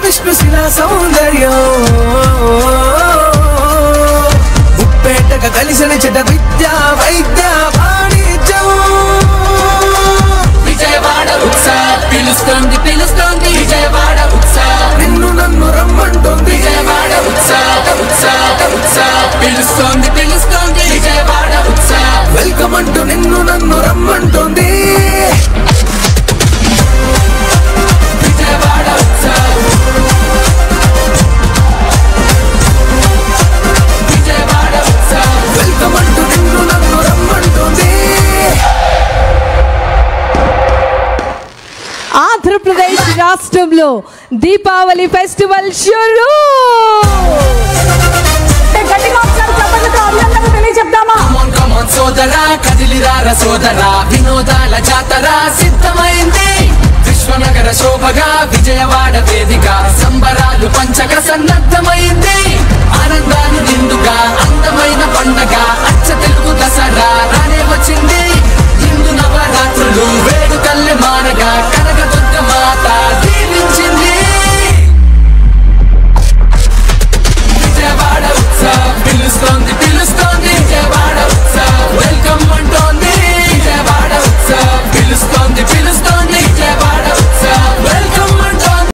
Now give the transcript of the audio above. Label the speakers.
Speaker 1: విష్ణుశిలా సౌందర్యం ఉప్పేటగా కలిసిన చెట విద్యా వైద్య వాణిజ్యం
Speaker 2: విజయవాడ ఉత్సాహ పిలుస్తోంది పిలుస్తోంది విజయవాడ ఉత్సాహ
Speaker 1: నిన్ను నన్ను రమ్మంటోంది
Speaker 2: విజయవాడ ఉత్సాహ ఉత్సాహ ఉత్సాహ పిలుస్తోంది పిలుస్తోంది విజయవాడ ఉత్సాహ
Speaker 1: వెల్కమ్ అంటూ నిన్ను నన్ను రమ్మంటోంది
Speaker 2: విజయవాడ ఉత్సాహ విజయవాడ ఉత్సాహ
Speaker 1: వెల్కమ్ అంటూ నిన్ను నన్ను రమ్మంటోంది
Speaker 3: ఆంధ్రప్రదేశ్ రాష్ట్రంలో దీపావళి ఫెస్టివల్ షురూ
Speaker 2: సోదరా కదిలిరార సోదరా వినోదాల జాతర సిద్ధమైంది విశ్వనగర శోభగా విజయవాడ వేదిక సంబరాలు పంచక సన్నద్ధమైంది